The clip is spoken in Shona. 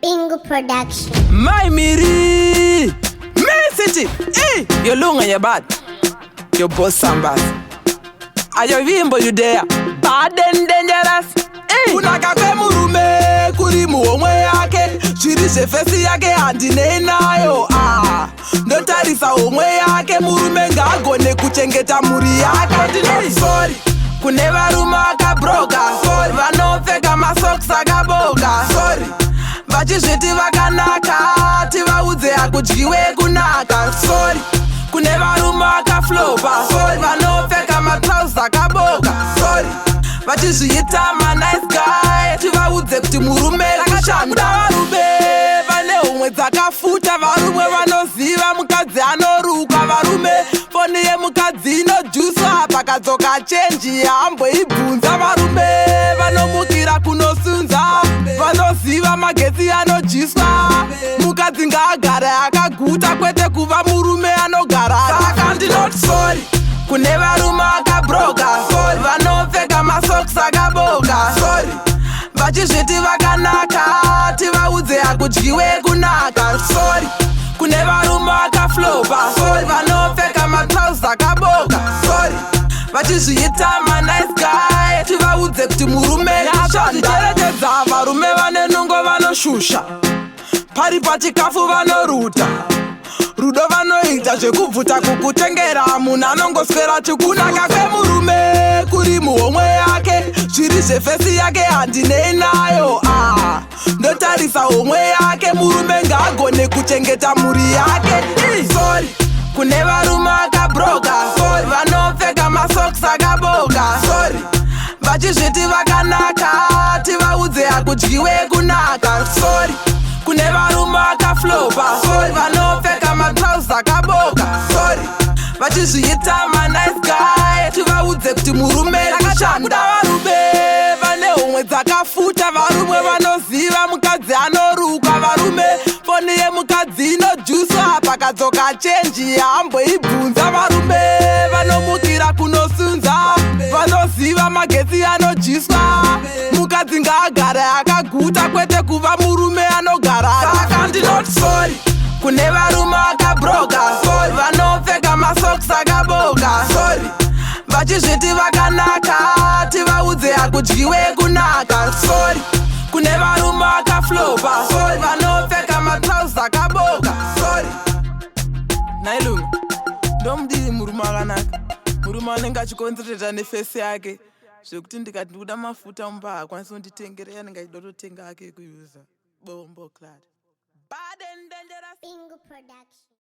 Bingu production. My Miri, Miri City, hey, you're Lunga, you're bad. Your boss Sambas. Are you vimbo you there? Bad and dangerous. Hey, unakakwe murume kuri muomwe yake, shirishe fesi yake andine nayo. Ndotarisa omwe yake murume ngagone kuchengeta muri yake. Sorry, kune varume akabroka. Sorry, vanopfeka masocks akaboka. Sorry, vachizviti vakanaka, tivaudze hakudyiwe kunaka. Sorry, kune varume akaflopa. Sorry, vanopfeka matrauzi akaboka. Sorry, vachizviita manice guy, tivaudze kuti murume akashanda. Varume vane homwe dzakafuta, varume vanoziva mukadzi anoruka. Varume foni yemukadzi inojuswa pakadzoka chenji hamboibvunza. Varume vanomukira kunosunza, vanoziva magetsi anojiswa. Mukadzi ngaagare akaguta kwete kuva murume anogara. Saka ndinoti sorry kune varume akabroka. Sorry, vanopfeka masocks akaboka. Sorry, vachizviti vakanaka, tivaudze hakudyiwe kunaka. Sorry, kune varume akaflopa. Sorry, vanopfeka matrauzi akaboka. Sorry, vachizviita manice guy, tivaudze kuti murume akashanda. Varume vane nungo vanoshusha, pari pachikafu vanoruta. Rudo vanoita zvekubvuta kukutengera, munhu anongoswera chikunaka kwemurume kuri muhomwe yake, zviri zvefesi yake handinei nayo. Ndotarisa homwe yake, murume ngaagone kuchengeta muri yake. Sorry, kune varume akabroka. Sorry, vanopfeka masocks akaboka. Sorry, vachizviti vakanaka, tivaudze hakudyiwe kunaka. Sorry, kune varume akaflopa. Sorry, vanopfeka matrauzi akaboka. Sorry, vachizviita manice guy, tivaudze kuti murume akashanda. Varume vane homwe dzakafuta, varume vanoziva mukadzi anoruka. Varume foni yemukadzi inojuswa pakadzoka chenji hamboibvunza. Varume vanomukira kunosunza, vanoziva magetsi anojiswa. Mukadzi ngaagare akaguta kwete kuva murume anogara. Saka ndinoti sorry kune varume akabroka. Sorry, vanopfeka masocks akaboka. Sorry, vachizviti vakanaka, tivaudze hakudyiwe kunaka. Sorry, kune varume akaflopa. Sorry, vanopfeka matrauzi akaboka. Sorry, nailunga ndomudiri murume akanaka, murume anenge achikonzereta nefesi yake, zvekuti ndikati ndikuda mafuta mumba haakwanisi kunditengera, yanenge achida kutotenga ake kuuza. Bombo clad. Bad and dangerous. Bingu production.